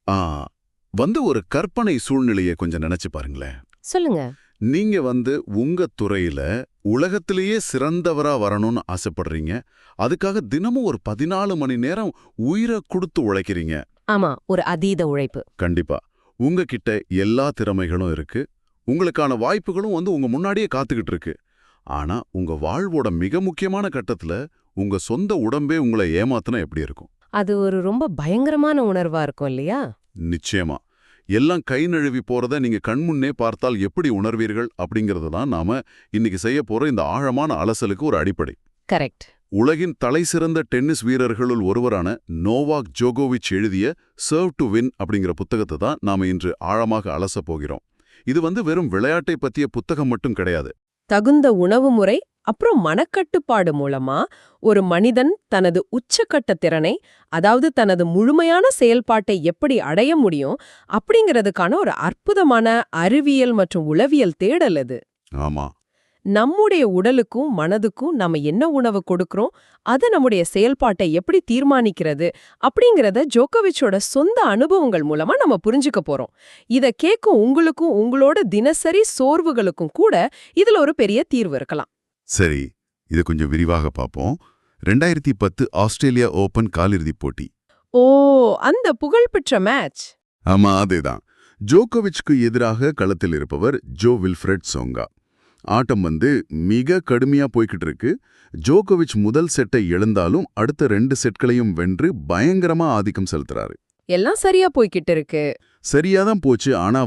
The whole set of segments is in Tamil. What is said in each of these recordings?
ஆ ஒரு கற்பனை சூழ்நிலையை கொஞ்சம் நினைச்சு பாருங்களேன். சொல்லுங்க. நீங்க உங்க துறையில உலகத்திலேயே சிறந்தவரா வரணும்னு ஆசைப்படுறீங்க. அதுக்காக தினமும் ஒரு 14 மணி நேரம் உயிரை கொடுத்து உழைக்கிறீங்க. ஆமா, ஒரு அதீத உழைப்பு. கண்டிப்பா. உங்ககிட்ட எல்லா திறமைகளும் இருக்கு. உங்களுக்கான வாய்ப்புகளும் உங்க முன்னாடியே காத்துக்கிட்டு இருக்கு. ஆனா உங்க வாழ்வோட மிக முக்கியமான கட்டத்துல உங்க சொந்த உடம்பே உங்களை ஏமாத்துனா எப்படி இருக்கும்? அது ஒரு ரொம்ப பயங்கரமான உணர்வா இருக்கும் இல்லையா? நிச்சயமா. எல்லாம் கை நழுவி போறத நீங்க கண்முன்னே பார்த்தால் எப்படி உணர்வீர்கள் அப்படிங்கிறது தான் நாம இன்னைக்கு செய்ய போற இந்த ஆழமான அலசலுக்கு ஒரு அடிப்படை. கரெக்ட். உலகின் தலைசிறந்த டென்னிஸ் வீரர்களுள் ஒருவரான நோவாக் ஜோகோவிச் எழுதிய சர்வ் டு வின் அப்படிங்கிற புத்தகத்தை தான் நாம இன்று ஆழமாக அலச போகிறோம். இது வெறும் விளையாட்டை பத்திய புத்தகம் மட்டும் கிடையாது. தகுந்த உணவு முறை அப்புறம் மனக்கட்டுப்பாடு மூலமா ஒரு மனிதன் தனது உச்சக்கட்ட திறனை, அதாவது தனது முழுமையான செயல்பாட்டை எப்படி அடைய முடியும் அப்படிங்கிறதுக்கான ஒரு அற்புதமான அறிவியல் மற்றும் உளவியல் தேடல் அது. ஆமா. நம்முடைய உடலுக்கும் மனதுக்கும் நாம என்ன உணவு கொடுக்கறோம், அது நம்முடைய செயல்பாட்டை எப்படி தீர்மானிக்கிறது அப்படிங்கறத ஜோகோவிச்சோட சொந்த அனுபவங்கள் மூலமா நம்ம புரிஞ்சுக்க போறோம். இத கேட்கும் உங்களுக்கும் உங்களோட தினசரி சோர்வுகளுக்கும் கூட இதுல ஒரு பெரிய தீர்வு இருக்கலாம். சரி, இது கொஞ்சம் விரிவாக பார்ப்போம். 2010 ஆஸ்திரேலியா ஓபன் காலிறுதிப் போட்டி. ஓ, அந்த புகழ்பெற்ற மேட்ச். ஆமா, அதேதான். ஜோகோவிச்சுக்கு எதிராக களத்தில் இருப்பவர் ஜோ வில்ஃப்ரெட் சோங்கா. ஆட்டம் மிக கடுமையா போய்கிட்டு இருக்கு. ஜோகோவிச் முதல் செட்டை இழந்தாலும் அடுத்த 2 செட்களையும் வென்று பயங்கரமா ஆதிக்கம் செலுத்துறாரு. எல்லாம் சரியா போய்கிட்டு இருக்கு. சரியாதான் போச்சு. ஆனா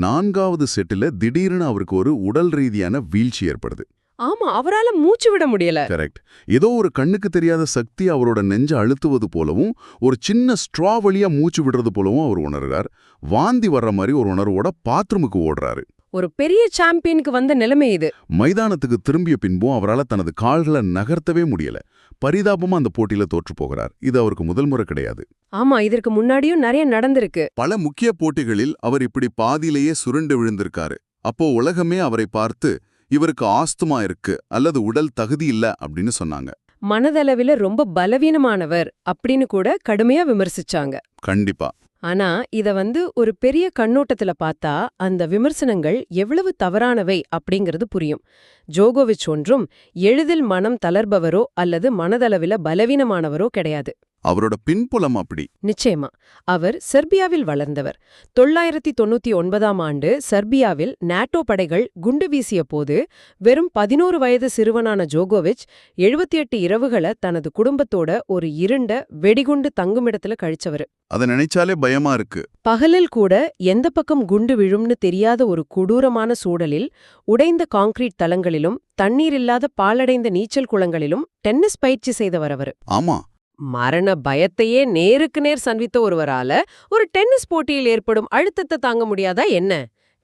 4வது செட்டில் திடீர்னு அவருக்கு ஒரு உடல் ரீதியான வீழ்ச்சி ஏற்படுது. ஆமா, அவரால மூச்சு விட முடியல. கரெக்ட். ஏதோ ஒரு கண்ணுக்கு தெரியாத சக்தி அவரோட நெஞ்ச அழுத்துவது போலவும் ஒரு சின்ன ஸ்ட்ரா வழியா மூச்சு விடுறது போலவும் அவர் உணர்றார். வாந்தி வர்ற மாதிரி ஒரு உணர்வோட பாத்ரூமுக்கு ஓடுறாரு. ஒரு பெரிய சாம்பியனுக்கு வந்த நிலைமை இது. மைதானத்துக்கு திரும்பிய பின்பும் அவரால் தனது கால்களை நகர்த்தவே முடியல. பரிதாபமா அந்த போட்டியில தோற்று போகிறார். இது அவருக்கு முதல் முறை கிடையாது. ஆமா, இதற்கு முன்னாடியும் நிறைய நடந்திருக்கு. பல முக்கிய போட்டிகளில் அவர் இப்படி பாதியிலேயே சுருண்டு விழுந்திருக்காரு. அப்போ உலகமே அவரை பார்த்து இவருக்கு ஆஸ்துமா இருக்கு அல்லது உடல் தகுதி இல்ல அப்படின்னு சொன்னாங்க. மனதளவில ரொம்ப பலவீனமானவர் அப்படின்னு கூட கடுமையா விமர்சிச்சாங்க. கண்டிப்பா. ஆனா இத ஒரு பெரிய கண்ணோட்டத்துல பார்த்தா அந்த விமர்சனங்கள் எவ்வளவு தவறானவை அப்படிங்கிறது புரியும். ஜோகோவிச் ஒன்றும் எளிதில் மனம் தளர்பவரோ அல்லது மனதளவில பலவீனமானவரோ கிடையாது. அவரோட பின்புலம் அப்படி. நிச்சயமா. அவர் செர்பியாவில் வளர்ந்தவர். 999ஆம் ஆண்டு செர்பியாவில் நாட்டோ படைகள் குண்டு வீசிய போது வெறும் 11 வயது சிறுவனான ஜோகோவிச் 78 இரவுகளை தனது குடும்பத்தோட ஒரு இருண்ட வெடிகுண்டு தங்குமிடத்துல கழிச்சவர். அதை நினைச்சாலே பயமா இருக்கு. பகலில் கூட எந்த பக்கம் குண்டு விழும்னு தெரியாத ஒரு கொடூரமான சூழலில் உடைந்த கான்கிரீட் தளங்களிலும் தண்ணீர் இல்லாத பாழடைந்த நீச்சல் குளங்களிலும் டென்னிஸ் பயிற்சி செய்தவர் அவர். ஆமா. மரண பயத்தையே நேருக்கு நேர் சந்தித்த ஒருவரால ஒரு டென்னிஸ் போட்டியில் ஏற்படும் அழுத்தத்தை தாங்க முடியாதா என்ன?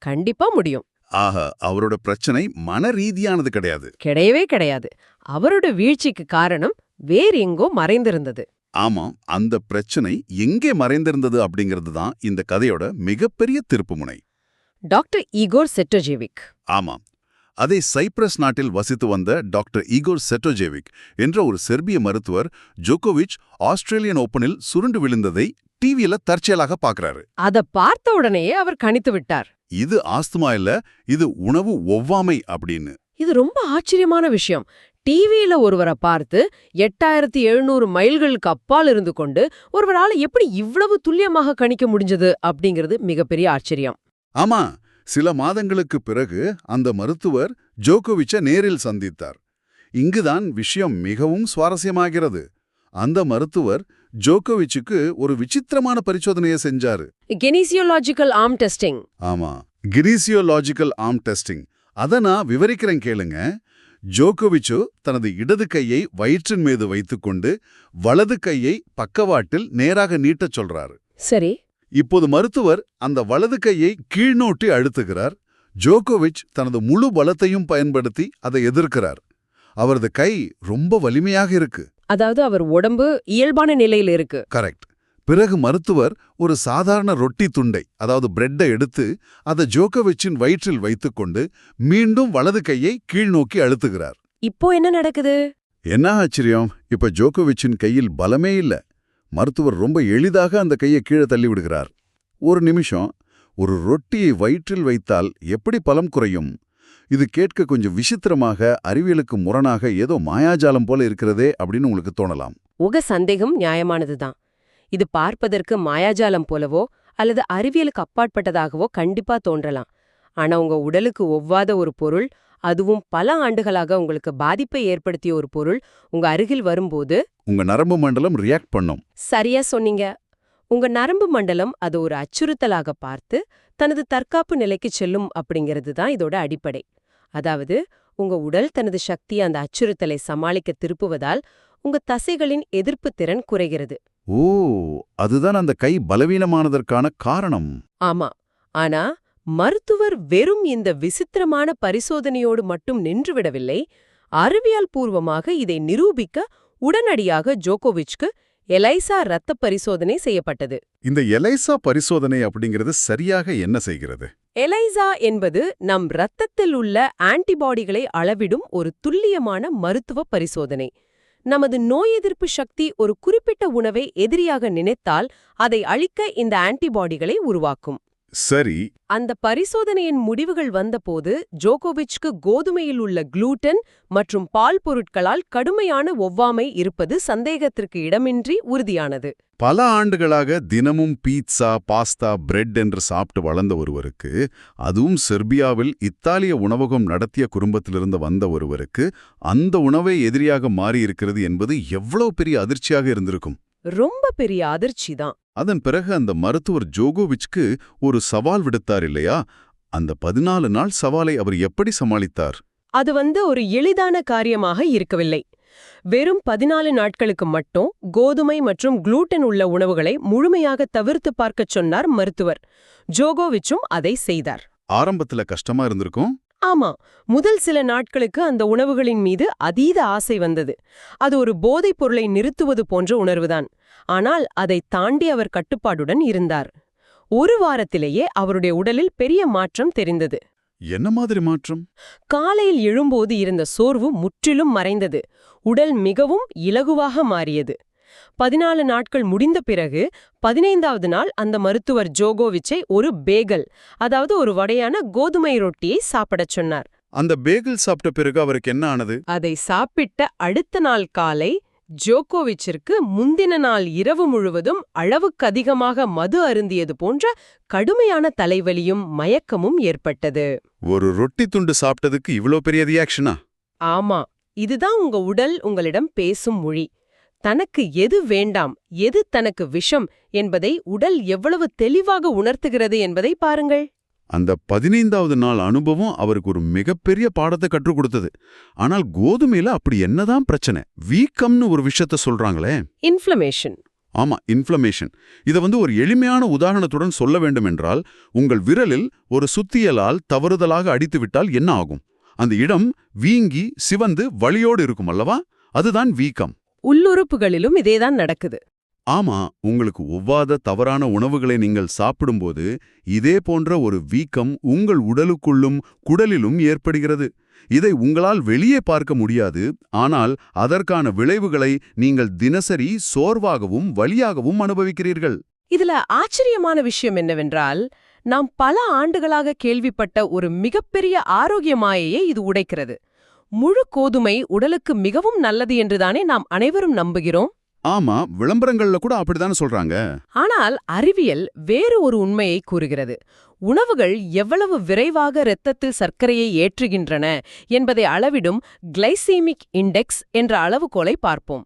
கண்டிப்பா முடியும். ஆஹா, அவரோட பிரச்சனை மன ரீதியானது கிடையாது. கிடையவே கிடையாது. அவரோட வீழ்ச்சிக்கு காரணம் வேறு எங்கோ மறைந்திருந்தது. ஆமாம், அந்த பிரச்சனை எங்கே மறைந்திருந்தது அப்படிங்கிறது தான் இந்த கதையோட மிகப்பெரிய திருப்புமுனை. டாக்டர் ஈகோர் செட்டோஜேவிக். ஆமாம், அதை சைப்ரஸ் நாட்டில் வசித்து வந்த டாக்டர் ஈகோர் செட்டோஜேவிக் என்ற ஒரு செர்பிய மருத்துவர் ஜோகோவிச் ஆஸ்திரேலியன் ஓபனில் சுருண்டு விழுந்ததை டிவியில தற்செயலாக பார்க்கறாரு. அதை பார்த்த உடனேயே அவர் கணித்து விட்டார். இது ஆஸ்துமா இல்ல, இது உணவு ஒவ்வாமை அப்படின்னு. இது ரொம்ப ஆச்சரியமான விஷயம். டிவியில ஒருவரை பார்த்து 8700 மைல்களுக்கு அப்பால் இருந்து கொண்டு ஒருவரால் எப்படி இவ்வளவு துல்லியமாக கணிக்க முடிஞ்சது அப்படிங்கிறது மிகப்பெரிய ஆச்சரியம். ஆமா, சில மாதங்களுக்கு பிறகு அந்த மருத்துவர் ஜோகோவிச்சை நேரில் சந்தித்தார். இங்குதான் விஷயம் மிகவும் சுவாரஸ்யமாகிறது. அந்த மருத்துவர் ஜோகோவிச்சுக்கு ஒரு விசித்திரமான பரிசோதனையை செஞ்சாரு. கினீசியோலாஜிக்கல் ஆர்ம் டெஸ்டிங். ஆமா, கினீசியோலாஜிக்கல் ஆர்ம் டெஸ்டிங். அத நான் விவரிக்கிறேன் கேளுங்க. ஜோகோவிச்சோ தனது இடது கையை வயிற்றின் மீது வைத்துக்கொண்டு வலது கையை பக்கவாட்டில் நேராக நீட்டச் சொல்றாரு. சரி. இப்போது மருத்துவர் அந்த வலது கையை கீழ்நோட்டி அழுத்துகிறார். ஜோகோவிச் தனது முழு பலத்தையும் பயன்படுத்தி அதை எதிர்க்கிறார். அவரது கை ரொம்ப வலிமையாக இருக்கு. அதாவது அவர் உடம்பு இயல்பான நிலையில் இருக்கு. கரெக்ட். பிறகு மருத்துவர் ஒரு சாதாரண ரொட்டி துண்டை, அதாவது பிரெட்டை எடுத்து அதை ஜோகோவிச்சின் வயிற்றில் வைத்துக்கொண்டு மீண்டும் வலது கையை கீழ்நோக்கி அழுத்துகிறார். இப்போ என்ன நடக்குது? என்ன ஆச்சரியம்! இப்ப ஜோகோவிச்சின் கையில் பலமே இல்ல. மருத்துவர் ரொம்ப எளிதாக அந்த கையை கீழே தள்ளி விடுகிறார். ஒரு நிமிஷம், ஒரு ரொட்டியை வயிற்றில் வைத்தால் எப்படி பலம் குறையும்? இது கேட்க கொஞ்சம் விசித்திரமாக, அறிவியலுக்கு முரணாக, ஏதோ மாயாஜாலம் போல இருக்கிறதே அப்படின்னு உங்களுக்கு தோணலாம். உங்க சந்தேகம் நியாயமானதுதான். இது பார்ப்பதற்கு மாயாஜாலம் போலவோ அல்லது அறிவியலுக்கு அப்பாற்பட்டதாகவோ கண்டிப்பா தோன்றலாம். ஆனா உங்க உடலுக்கு ஒவ்வாத ஒரு பொருள், அதுவும் பல ஆண்டுகளாக உங்களுக்கு பாதிப்பை ஏற்படுத்திய ஒரு பொருள் உங்க அருகில் வரும்போது உங்க நரம்பு மண்டலம் ரியாக்ட் பண்ணும். சரியா சொன்னீங்க. உங்க நரம்பு மண்டலம் அது ஒரு அச்சுறுத்தலாக பார்த்து தனது தற்காப்பு நிலைக்கு செல்லும் அப்படிங்கிறது தான் இதோட அடிப்படை. அதாவது உங்க உடல் தனது சக்தியை அந்த அச்சுறுத்தலை சமாளிக்க திருப்புவதால் உங்க தசைகளின் எதிர்ப்பு திறன் குறைகிறது. ஓ, அதுதான் அந்த கை பலவீனமானதற்கான காரணம். ஆமா. ஆனா மருத்துவர் வெறும் இந்த விசித்திரமான பரிசோதனையோடு மட்டும் நின்றுவிடவில்லை. அறிவியல் பூர்வமாக இதை நிரூபிக்க உடனடியாக ஜோகோவிச்க்கு எலைசா இரத்த பரிசோதனை செய்யப்பட்டது. இந்த எலைசா பரிசோதனை அப்படிங்கிறது சரியாக என்ன செய்கிறது? எலைசா என்பது நம் இரத்தத்தில் உள்ள ஆன்டிபாடிகளை அளவிடும் ஒரு துல்லியமான மருத்துவ பரிசோதனை. நமது நோய் எதிர்ப்பு சக்தி ஒரு குறிப்பிட்ட உணவை எதிரியாக நினைத்தால் அதை அழிக்க இந்த ஆன்டிபாடிகளை உருவாக்கும். சரி. அந்த பரிசோதனையின் முடிவுகள் வந்தபோது ஜோகோவிச்க்கு கோதுமையில் உள்ள குளூட்டன் மற்றும் பால் பொருட்களால் கடுமையான ஒவ்வாமை இருப்பது சந்தேகத்திற்கு இடமின்றி உறுதியானது. பல ஆண்டுகளாக தினமும் பீட்சா, பாஸ்தா, பிரெட் என்று சாப்பிட்டு வளர்ந்த ஒருவருக்கு, அதுவும் செர்பியாவில் இத்தாலிய உணவகம் நடத்திய குடும்பத்திலிருந்து வந்த ஒருவருக்கு அந்த உணவே எதிரியாக மாறியிருக்கிறது என்பது எவ்வளவு பெரிய அதிர்ச்சியாக இருந்திருக்கும். ரொம்ப பெரிய அதிர்ச்சி தான். அதன் பிறகு அந்த மருத்துவர் ஜோகோவிச்க்கு ஒரு சவால் விடுத்தார் இல்லையா? அந்த 14 நாள் சவாலை அவர் எப்படி சமாளித்தார்? அது ஒரு எளிதான காரியமாக இருக்கவில்லை. வெறும் 14 நாட்களுக்கு மட்டும் கோதுமை மற்றும் குளூட்டன் உள்ள உணவுகளை முழுமையாக தவிர்த்து பார்க்கச் சொன்னார் மருத்துவர். ஜோகோவிச்சும் அதை செய்தார். ஆரம்பத்துல கஷ்டமா இருந்திருக்கும். ஆமா, முதல் சில நாட்களுக்கு அந்த உணவுகளின் மீது அதீத ஆசை வந்தது. அது ஒரு போதைப் பொருளை நிறுத்துவது போன்ற உணர்வுதான். ஆனால் அதை தாண்டி அவர் கட்டுப்பாடுடன் இருந்தார். ஒரு வாரத்திலேயே அவருடைய உடலில் பெரிய மாற்றம் தெரிந்தது. என்ன மாதிரி மாற்றம்? காலையில் எழும்போது இருந்த சோர்வு முற்றிலும் மறைந்தது. உடல் மிகவும் இலகுவாக மாறியது. 14 நாட்கள் முடிந்த பிறகு 15வது நாள் அந்த மருத்துவர் ஜோகோவிச்சை ஒரு பேகல், அதாவது ஒரு வடையான கோதுமை ரொட்டியை சாப்பிடச் சொன்னார். அந்த பேகல் சாப்பிட்ட பிறகு அவருக்கு என்ன ஆனது? அதை சாப்பிட்ட அடுத்த நாள் காலை ஜோகோவிச்சிற்கு முந்தின நாள் இரவு முழுவதும் அளவுக்கு அதிகமாக மது அருந்தியது போன்ற கடுமையான தலைவலியும் மயக்கமும் ஏற்பட்டது. ஒரு ரொட்டி துண்டு சாப்பிட்டதுக்கு இவ்ளோ பெரிய ரியாக்ஷனா? ஆமா, இதுதான் உங்க உடல் உங்களிடம் பேசும் மொழி. தனக்கு எது வேண்டாம், எது தனக்கு விஷம் என்பதை உடல் எவ்வளவு தெளிவாக உணர்த்துகிறது என்பதை பாருங்கள். அந்த 15வது நாள் அனுபவம் அவருக்கு ஒரு மிகப்பெரிய பாடத்தை கற்றுக் கொடுத்தது. ஆனால் கோதுமையில அப்படி என்னதான் பிரச்சனை? வீக்கம்னு ஒரு விஷயத்த சொல்றாங்களே. இன்ஃப்ளமேஷன். ஆமா, இன்ஃப்ளமேஷன். இத ஒரு எளிமையான உதாரணத்துடன் சொல்ல வேண்டுமென்றால், உங்கள் விரலில் ஒரு சுத்தியலால் தவறுதலாக அடித்துவிட்டால் என்ன ஆகும்? அந்த இடம் வீங்கி சிவந்து வலியோடு இருக்கும் அல்லவா? அதுதான் வீக்கம். உள்ளுறுப்புகளிலும் இதேதான் நடக்குது. ஆமா, உங்களுக்கு ஒவ்வாத தவறான உணவுகளை நீங்கள் சாப்பிடும்போது இதே போன்ற ஒரு வீக்கம் உங்கள் உடலுக்குள்ளும் குடலிலும் ஏற்படுகிறது. இதை உங்களால் வெளியே பார்க்க முடியாது, ஆனால் அதற்கான விளைவுகளை நீங்கள் தினசரி சோர்வாகவும் வலியாகவும் அனுபவிக்கிறீர்கள். இதுல ஆச்சரியமான விஷயம் என்னவென்றால், நாம் பல ஆண்டுகளாக கேள்விப்பட்ட ஒரு மிகப்பெரிய ஆரோக்கிய மாயையை இது உடைக்கிறது. முழு கோதுமை உடலுக்கு மிகவும் நல்லது என்றுதானே நாம் அனைவரும் நம்புகிறோம். ஆமா, விளம்பரங்கள்ல கூட அப்படித்தானே சொல்றாங்க. ஆனால் அறிவியல் வேறு ஒரு உண்மையை கூறுகிறது. உணவுகள் எவ்வளவு விரைவாக இரத்தத்தில் சர்க்கரையை ஏற்றுகின்றன என்பதை அளவிடும் கிளைசீமிக் இண்டெக்ஸ் என்ற அளவுகோலை பார்ப்போம்.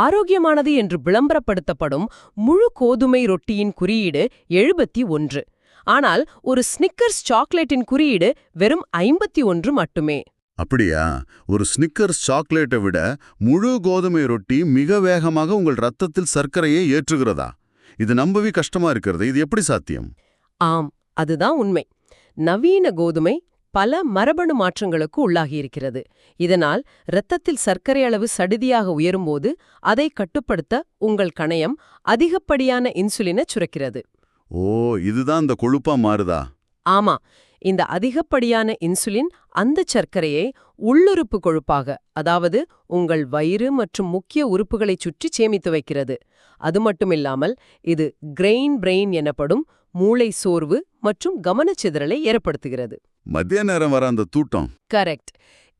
ஆரோக்கியமானது என்று விளம்பரப்படுத்தப்படும் முழு கோதுமை ரொட்டியின் குறியீடு 71. ஆனால் ஒரு ஸ்னிக்கர்ஸ் சாக்லேட்டின் குறியீடு வெறும் 51 மட்டுமே. அப்படியா? ஒரு ஸ்னிக்கர்ஸ் சாக்லேட்டை விட முழு கோதுமை ரொட்டி மிக வேகமாக உங்கள் ரத்தத்தில் சர்க்கரையை ஏற்றுகிறதா? இது நம்பவே கஷ்டமா இருக்கிறது. இது எப்படி சாத்தியம்? ஆம், அதுதான் உண்மை. நவீன கோதுமை பல மரபணு மாற்றங்களுக்கு உள்ளாகியிருக்கிறது. இதனால் இரத்தத்தில் சர்க்கரை அளவு சடுதியாக உயரும்போது அதை கட்டுப்படுத்த உங்கள் கணையம் அதிகப்படியான இன்சுலினை சுரக்கிறது. ஓ, இதுதான் அந்த கொழுப்பா மாறுதா? ஆமா, இந்த அதிகப்படியான இன்சுலின் அந்த சர்க்கரையை உள்ளுறுப்பு கொழுப்பாக, அதாவது உங்கள் வயிறு மற்றும் முக்கிய உறுப்புகளைச் சுற்றி சேமித்து வைக்கிறது. அது மட்டுமில்லாமல் இது கிரெயின் பிரெயின் எனப்படும் மூளை சோர்வு மற்றும் கவனச்சிதறலை ஏற்படுத்துகிறது. மத்திய நேரம் வர அந்த தூட்டம். கரெக்ட்.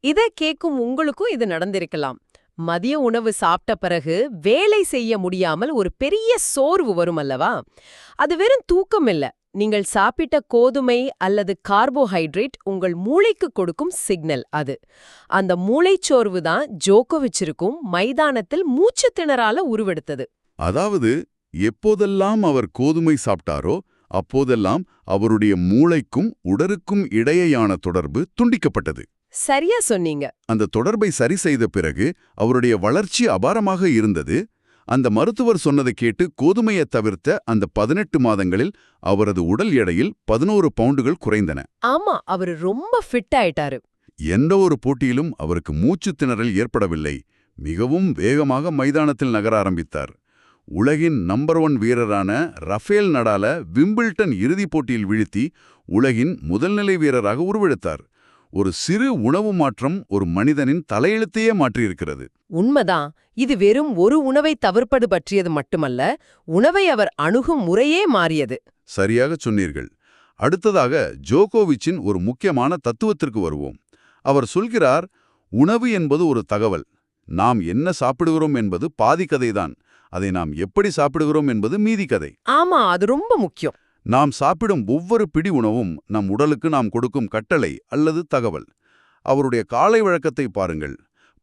இதை கேட்கும் உங்களுக்கும் இது நடந்திருக்கலாம். மதிய உணவு சாப்பிட்ட பிறகு வேலை செய்ய முடியாமல் ஒரு பெரிய சோர்வு வரும் அல்லவா? அது வெறும் தூக்கம் இல்ல. நீங்கள் சாப்பிட்ட கோதுமை அல்லது கார்போஹைட்ரேட் உங்கள் மூளைக்கு கொடுக்கும் சிக்னல் அது. அந்த மூளைச்சோர்வு தான் ஜோகோவிச்சிற்கும் மைதானத்தில் மூச்சு திணறால உருவெடுத்தது. அதாவது எப்போதெல்லாம் அவர் கோதுமை சாப்பிட்டாரோ அப்போதெல்லாம் அவருடைய மூளைக்கும் உடலுக்கும் இடையேயான தொடர்பு துண்டிக்கப்பட்டது. சரியா சொன்னீங்க. அந்த தொடர்பை சரி செய்த பிறகு அவருடைய வளர்ச்சி அபாரமாக இருந்தது. அந்த மருத்துவர் சொன்னதை கேட்டு கோதுமையை தவிர்த்த அந்த 18 மாதங்களில் அவரது உடல் எடையில் 11 பவுண்டுகள் குறைந்தன. ஆமா, அவரு ரொம்ப ஃபிட் ஆயிட்டாரு. எந்த ஒரு போட்டியிலும் அவருக்கு மூச்சுத் திணறல் ஏற்படவில்லை. மிகவும் வேகமாக மைதானத்தில் நகர ஆரம்பித்தார். உலகின் நம்பர் 1 வீரரான ரஃபேல் நடால விம்பிள்டன் இறுதிப் போட்டியில் வீழ்த்தி உலகின் முதல்நிலை வீரராக உருவெடுத்தார். ஒரு சிறு உணவு மாற்றம் ஒரு மனிதனின் தலையெழுத்தையே மாற்றியிருக்கிறது. உண்மைதான். இது வெறும் ஒரு உணவை தவிர்ப்பது பற்றியது மட்டுமல்ல, உணவை அவர் அணுகும் முறையே மாறியது. சரியாக சொன்னீர்கள். அடுத்ததாக ஜோகோவிச்சின் ஒரு முக்கியமான தத்துவத்திற்கு வருவோம். அவர் சொல்கிறார், உணவு என்பது ஒரு தகவல். நாம் என்ன சாப்பிடுகிறோம் என்பது பாதி கதைதான். அதை நாம் எப்படி சாப்பிடுகிறோம் என்பது மீதி கதை. ஆமா, அது ரொம்ப முக்கியம். நாம் சாப்பிடும் ஒவ்வொரு பிடி உணவும் நம் உடலுக்கு நாம் கொடுக்கும் கட்டளை அல்லது தகவல். அவருடைய காலை வழக்கத்தை பாருங்கள்.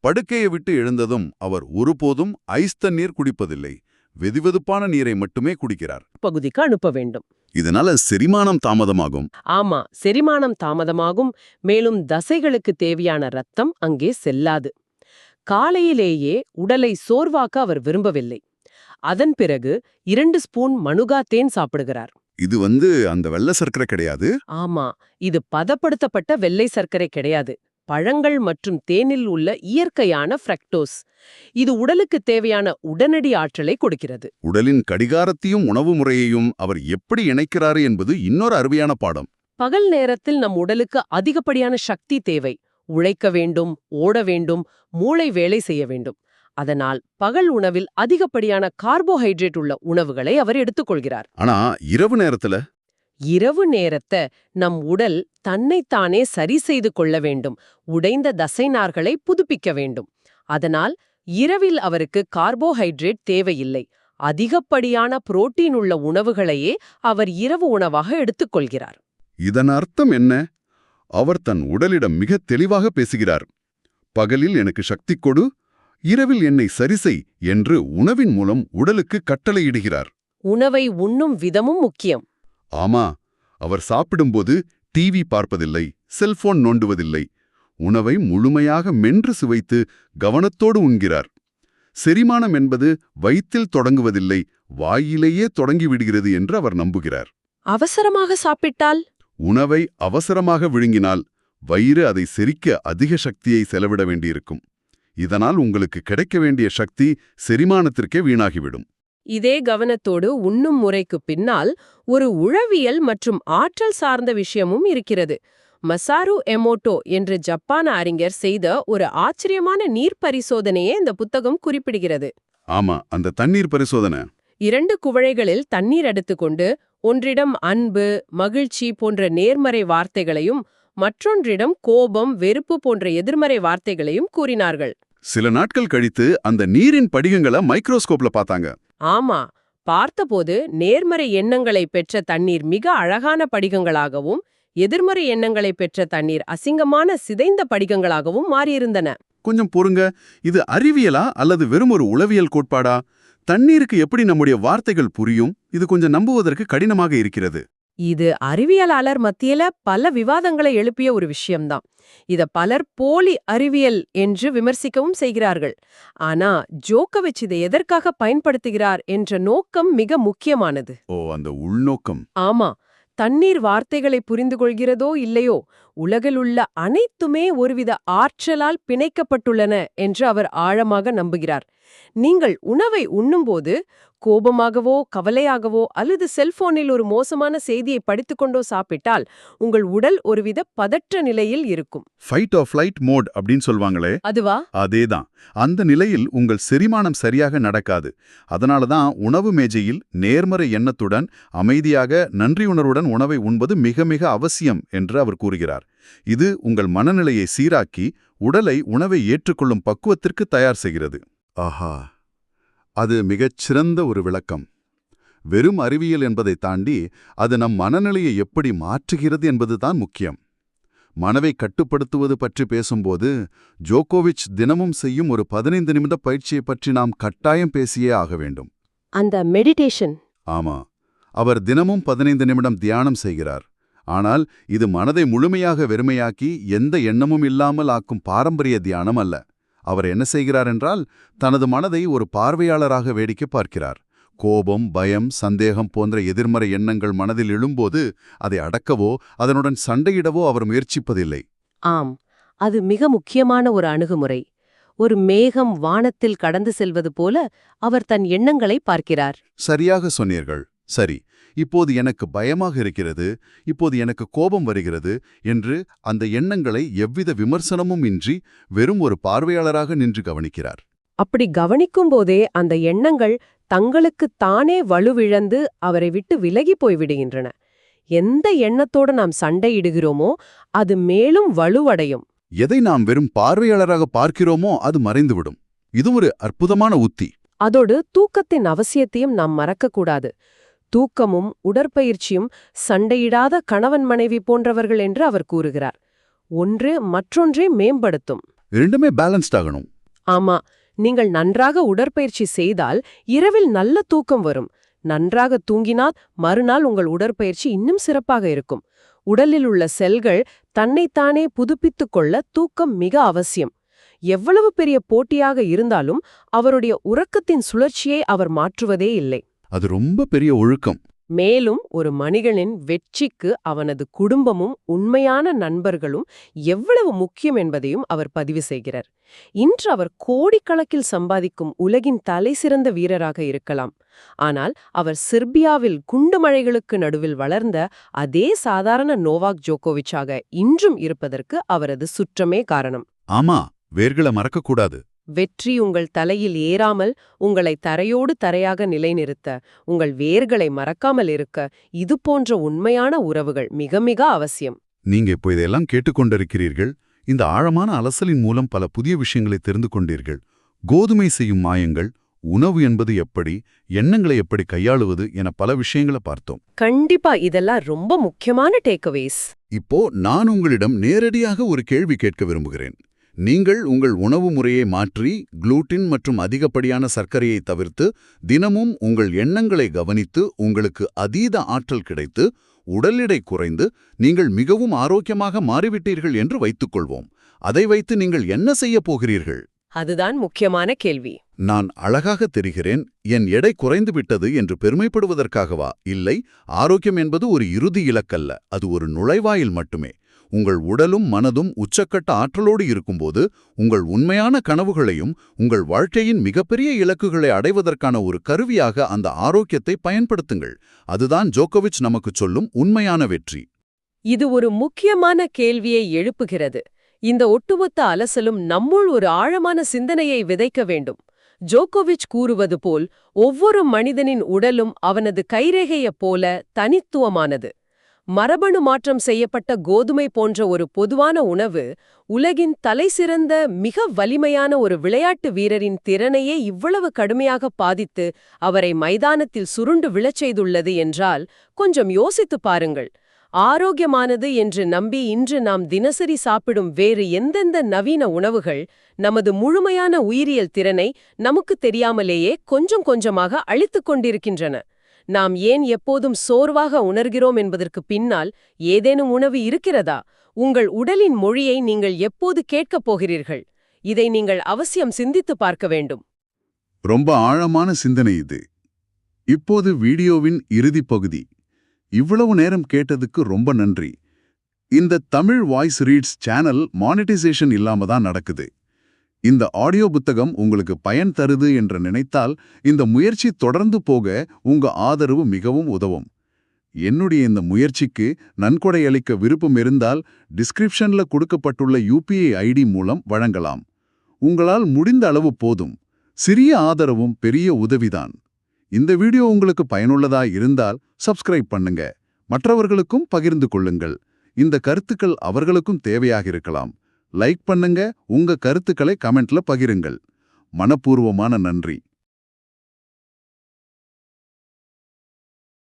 படுக்கையை விட்டு எழுந்ததும் அவர் ஒருபோதும் ஐஸ் தண்ணீர் குடிப்பதில்லை. வெதுவெதுப்பான நீரை மட்டுமே குடிக்கிறார். பகுதிக்கு அனுப்ப வேண்டும். இதனால செரிமானம் தாமதமாகும். ஆமா, செரிமானம் தாமதமாகும். மேலும் தசைகளுக்கு தேவையான ரத்தம் அங்கே செல்லாது. காலையிலேயே உடலை சோர்வாக்க அவர் விரும்பவில்லை. அதன் பிறகு 2 ஸ்பூன் மணுகா தேன் சாப்பிடுகிறார். இது அந்த வெள்ளை சர்க்கரை கிடையாது. ஆமா, இது பதப்படுத்தப்பட்ட வெள்ளை சர்க்கரை கிடையாது. பழங்கள் மற்றும் தேனில் உள்ள இயற்கையான ஃப்ரக்டோஸ். இது உடலுக்கு தேவையான உடனடி ஆற்றலை கொடுக்கிறது. உடலின் கடிகாரத்தையும் உணவு முறையையும் அவர் எப்படி இணைக்கிறாரு என்பது இன்னொரு அருமையான பாடம். பகல் நேரத்தில் நம் உடலுக்கு அதிகப்படியான சக்தி தேவை. உழைக்க வேண்டும், ஓட வேண்டும், மூளை வேலை செய்ய வேண்டும். அதனால் பகல் உணவில் அதிகப்படியான கார்போஹைட்ரேட் உள்ள உணவுகளை அவர் எடுத்துக்கொள்கிறார். ஆனா இரவு நேரத்தை நம் உடல் தன்னைத்தானே சரி செய்து கொள்ள வேண்டும். உடைந்த தசைநார்களை புதுப்பிக்க வேண்டும். அதனால் இரவில் அவருக்கு கார்போஹைட்ரேட் தேவையில்லை. அதிகப்படியான புரோட்டீன் உள்ள உணவுகளையே அவர் இரவு உணவாக எடுத்துக்கொள்கிறார். இதன் அர்த்தம் என்ன? அவர் தன் உடலிடம் மிக தெளிவாக பேசுகிறார். பகலில் எனக்கு சக்தி கொடு, இரவில் என்னை சரிசெய் என்று உணவின் மூலம் உடலுக்கு கட்டளையிடுகிறார். உணவை உண்ணும் விதமும் முக்கியம். ஆமா, அவர் சாப்பிடும்போது டிவி பார்ப்பதில்லை, செல்போன் நோண்டுவதில்லை. உணவை முழுமையாக மென்று சுவைத்து கவனத்தோடு உண்கிறார். செரிமானம் என்பது வயிற்றில் தொடங்குவதில்லை, வாயிலேயே தொடங்கிவிடுகிறது என்று அவர் நம்புகிறார். அவசரமாக சாப்பிட்டால், உணவை அவசரமாக விழுங்கினால் வயிறு அதை செரிக்க அதிக சக்தியை செலவிட வேண்டியிருக்கும். இதனால் உங்களுக்கு கிடைக்க வேண்டிய சக்தி செரிமானத்திற்கே வீணாகிவிடும். இதே கவனத்தோடு உண்ணும் முறைக்கு பின்னால் ஒரு உளவியல் மற்றும் ஆற்றல் சார்ந்த விஷயமும் இருக்கிறது. மசாரு எமோட்டோ என்ற ஜப்பான அறிஞர் செய்த ஒரு ஆச்சரியமான நீர் பரிசோதனையே இந்த புத்தகம் குறிப்பிடுகிறது. ஆமா, அந்த தண்ணீர் பரிசோதனை. 2 குவளைகளில் தண்ணீர் எடுத்துக்கொண்டு ஒன்றிடம் அன்பு, மகிழ்ச்சி போன்ற நேர்மறை வார்த்தைகளையும் மற்றொன்றிடம் கோபம், வெறுப்பு போன்ற எதிர்மறை வார்த்தைகளையும் கூறினார்கள். சில நாட்கள் கழித்து அந்த நீரின் படிகங்களை மைக்ரோஸ்கோப்ல பார்த்தாங்க. ஆமா, பார்த்தபோது நேர்மறை எண்ணங்களை பெற்ற தண்ணீர் மிக அழகான படிகங்களாகவும், எதிர்மறை எண்ணங்களை பெற்ற தண்ணீர் அசிங்கமான சிதைந்த படிகங்களாகவும் மாறியிருந்தன. கொஞ்சம் பொறுங்க, இது அறிவியலா அல்லது வெறும் ஒரு உளவியல் கோட்பாடா? தண்ணீருக்கு எப்படி நம்முடைய வார்த்தைகள் புரியும்? இது கொஞ்சம் நம்புவதற்கு கடினமாக இருக்கிறது. இது அறிவியலாளர் மத்தியில பல விவாதங்களை எழுப்பிய ஒரு விஷயம்தான். இத பலர் போலி அறிவியல் என்று விமர்சிக்கவும் செய்கிறார்கள். ஆனா ஜோகோவிச் இதை எதற்காக பயன்படுத்துகிறார் என்ற நோக்கம் மிக முக்கியமானது. அந்த உள்நோக்கம். ஆமா, தண்ணீர் வார்த்தைகளை புரிந்து கொள்கிறதோ இல்லையோ, உலகில் உள்ள அனைத்துமே ஒருவித ஆற்றலால் பிணைக்கப்பட்டுள்ளன என்று அவர் ஆழமாக நம்புகிறார். நீங்கள் உணவை உண்ணும்போது கோபமாகவோ கவலையாகவோ அல்லது செல்போனில் ஒரு மோசமான செய்தியை படித்துக்கொண்டோ சாப்பிட்டால் உங்கள் உடல் ஒருவித பதற்ற நிலையில் இருக்கும். ஃபைட் ஆர் ஃப்ளைட் மோட் அப்படின்னு சொல்வாங்களே, அதுவா? அதேதான். அந்த நிலையில் உங்கள் செரிமானம் சரியாக நடக்காது. அதனால தான் உணவு மேஜையில் நேர்மறை எண்ணத்துடன் அமைதியாக நன்றியுணர்வுடன் உணவை உண்பது மிக மிக அவசியம் என்று அவர் கூறுகிறார். இது உங்கள் மனநிலையை சீராக்கி உடலை உணவை ஏற்றுக்கொள்ளும் பக்குவத்திற்கு தயார் செய்கிறது. ஆஹா, அது மிகச் சிறந்த ஒரு விளக்கம். வெறும் அறிவியல் என்பதை தாண்டி அது நம் மனநிலையை எப்படி மாற்றுகிறது என்பதுதான் முக்கியம். மனவை கட்டுப்படுத்துவது பற்றி பேசும்போது ஜோகோவிச் தினமும் செய்யும் ஒரு 15 நிமிட பயிற்சியை பற்றி நாம் கட்டாயம் பேசியே ஆக வேண்டும். அந்த மெடிடேஷன். ஆமா, அவர் தினமும் 15 நிமிடம் தியானம் செய்கிறார். ஆனால் இது மனதை முழுமையாக வெறுமையாக்கி எந்த எண்ணமும் இல்லாமல் ஆக்கும் பாரம்பரிய தியானம் அல்ல. அவர் என்ன செய்கிறார் என்றால், தனது மனதை ஒரு பார்வையாளராக வேடிக்கை பார்க்கிறார். கோபம், பயம், சந்தேகம் போன்ற எதிர்மறை எண்ணங்கள் மனதில் எழும்போது அதை அடக்கவோ அதனுடன் சண்டையிடவோ அவர் முயற்சிப்பதில்லை. ஆம், அது மிக முக்கியமான ஒரு அணுகுமுறை. ஒரு மேகம் வானத்தில் கடந்து செல்வது போல அவர் தன் எண்ணங்களை பார்க்கிறார். சரியாக சொன்னீர்கள். சரி, இப்போது எனக்கு பயமாக இருக்கிறது, இப்போது எனக்கு கோபம் வருகிறது என்று அந்த எண்ணங்களை எவ்வித விமர்சனமும் இன்றி வெறும் ஒரு பார்வையாளராக நின்று கவனிக்கிறார். அப்படி கவனிக்கும் போதே அந்த எண்ணங்கள் தங்களுக்கு தானே வலுவிழந்து அவரை விட்டு விலகி போய்விடுகின்றன. எந்த எண்ணத்தோடு நாம் சண்டையிடுகிறோமோ அது மேலும் வலுவடையும். எதை நாம் வெறும் பார்வையாளராக பார்க்கிறோமோ அது மறைந்துவிடும். இது ஒரு அற்புதமான உத்தி. அதோடு தூக்கத்தின் அவசியத்தையும் நாம் மறக்கக்கூடாது. தூக்கமும் உடற்பயிற்சியும் சண்டையிடாத கணவன் மனைவி போன்றவர்கள் என்று அவர் கூறுகிறார். ஒன்று மற்றொன்றை மேம்படுத்தும். இரண்டுமே பேலன்ஸ்ட் ஆகணும். ஆமா, நீங்கள் நன்றாக உடற்பயிற்சி செய்தால் இரவில் நல்ல தூக்கம் வரும். நன்றாக தூங்கினால் மறுநாள் உங்கள் உடற்பயிற்சி இன்னும் சிறப்பாக இருக்கும். உடலில் உள்ள செல்கள் தன்னைத்தானே புதுப்பித்துக் கொள்ள தூக்கம் மிக அவசியம். எவ்வளவு பெரிய போட்டியாக இருந்தாலும் அவருடைய உறக்கத்தின் சுழற்சியை அவர் மாற்றுவதே இல்லை. அது ரொம்ப பெரிய ஒழுக்கம். மேலும் ஒரு மனிதனின் வெற்றிக்கு அவனது குடும்பமும் உண்மையான நண்பர்களும் எவ்வளவு முக்கியம் என்பதையும் அவர் பதிவு செய்கிறார். இன்று அவர் கோடிக்கணக்கில் சம்பாதிக்கும் உலகின் தலைசிறந்த வீரராக இருக்கலாம். ஆனால் அவர் செர்பியாவில் குண்டுமழைகளுக்கு நடுவில் வளர்ந்த அதே சாதாரண நோவாக் ஜோகோவிச்சாக இன்றும் இருப்பதற்கு அவரது சுற்றமே காரணம். ஆமா, வேர்களை மறக்கக்கூடாது. வெற்றி உங்கள் தலையில் ஏறாமல் உங்களை தரையோடு தரையாக நிலைநிறுத்த, உங்கள் வேர்களை மறக்காமல் இருக்க இது போன்ற உண்மையான உறவுகள் மிக மிக அவசியம். நீங்க இப்போ இதையெல்லாம் கேட்டுக்கொண்டிருக்கிறீர்கள். இந்த ஆழமான அலசலின் மூலம் பல புதிய விஷயங்களை தெரிந்து கொண்டீர்கள். கோதுமை செய்யும் மாயங்கள், உணவு என்பது எப்படி, எண்ணங்களை எப்படி கையாளுவது என பல விஷயங்களை பார்த்தோம். கண்டிப்பா இதெல்லாம் ரொம்ப முக்கியமான டேக்அவேஸ். இப்போ நான் உங்களிடம் நேரடியாக ஒரு கேள்வி கேட்க விரும்புகிறேன். நீங்கள் உங்கள் உணவு முறையை மாற்றி குளூட்டின் மற்றும் அதிகப்படியான சர்க்கரையை தவிர்த்து தினமும் உங்கள் எண்ணங்களை கவனித்து உங்களுக்கு அதீத ஆற்றல் கிடைத்து உடல் எடை குறைந்து நீங்கள் மிகவும் ஆரோக்கியமாக மாறிவிட்டீர்கள் என்று வைத்துக்கொள்வோம். அதை வைத்து நீங்கள் என்ன செய்ய போகிறீர்கள்? அதுதான் முக்கியமான கேள்வி. நான் அழகாக தெரிகிறேன், என் எடை குறைந்து விட்டது என்று பெருமைப்படுவதற்காகவா? இல்லை, ஆரோக்கியம் என்பது ஒரு இறுதி இலக்கல்ல, அது ஒரு நுழைவாயில் மட்டுமே. உங்கள் உடலும் மனதும் உச்சக்கட்ட ஆற்றலோடு இருக்கும்போது உங்கள் உண்மையான கனவுகளையும் உங்கள் வாழ்க்கையின் மிகப்பெரிய இலக்குகளை அடைவதற்கான ஒரு கருவியாக அந்த ஆரோக்கியத்தை பயன்படுத்துங்கள். அதுதான் ஜோகோவிச் நமக்கு சொல்லும் உண்மையான வெற்றி. இது ஒரு முக்கியமான கேள்வியை எழுப்புகிறது. இந்த ஒட்டுமொத்த அலசலும் நம்முள் ஒரு ஆழமான சிந்தனையை விதைக்க வேண்டும். ஜோகோவிச் கூறுவது போல் ஒவ்வொரு மனிதனின் உடலும் அவனது கைரேகையைப் போல தனித்துவமானது. மரபணு மாற்றம் செய்யப்பட்ட கோதுமை போன்ற ஒரு பொதுவான உணவு உலகின் தலைசிறந்த மிக வலிமையான ஒரு விளையாட்டு வீரரின் திறனையே இவ்வளவு கடுமையாக பாதித்து அவரை மைதானத்தில் சுருண்டு விழச் செய்துள்ளது என்றால் கொஞ்சம் யோசித்துப் பாருங்கள். ஆரோக்கியமானது என்று நம்பி இன்று நாம் தினசரி சாப்பிடும் வேறு எந்தெந்த நவீன உணவுகள் நமது முழுமையான உயிரியல் திறனை நமக்கு தெரியாமலேயே கொஞ்சம் கொஞ்சமாக அழித்துக் கொண்டிருக்கின்றன? நாம் ஏன் எப்போதும் சோர்வாக உணர்கிறோம் என்பதற்கு பின்னால் ஏதேனும் உணவு இருக்கிறதா? உங்கள் உடலின் மொழியை நீங்கள் எப்போது கேட்கப் போகிறீர்கள்? இதை நீங்கள் அவசியம் சிந்தித்து பார்க்க வேண்டும். ரொம்ப ஆழமான சிந்தனை இது. இப்போது வீடியோவின் இறுதிப் பகுதி. இவ்வளவு நேரம் கேட்டதுக்கு ரொம்ப நன்றி. இந்த Tamil voice reads channel monetisation இல்லாம தான் நடக்குது. இந்த ஆடியோ புத்தகம் உங்களுக்கு பயன் தருது என்று நினைத்தால் இந்த முயற்சி தொடர்ந்து போக உங்க ஆதரவு மிகவும் உதவும். என்னுடைய இந்த முயற்சிக்கு நன்கொடை அளிக்க விருப்பம் இருந்தால் டிஸ்கிரிப்ஷன்ல கொடுக்கப்பட்டுள்ள UPI ஐடி மூலம் வழங்கலாம். உங்களால் முடிந்த அளவு போதும். சிறிய ஆதரவும் பெரிய உதவிதான். இந்த வீடியோ உங்களுக்கு பயனுள்ளதா இருந்தால் சப்ஸ்கிரைப் பண்ணுங்க. மற்றவர்களுக்கும் பகிர்ந்து கொள்ளுங்கள். இந்த கருத்துக்கள் அவர்களுக்கும் தேவையாக இருக்கலாம். லைக் பண்ணுங்க, உங்க கருத்துக்களை கமெண்ட்ல பகிருங்கள். மனப்பூர்வமான நன்றி.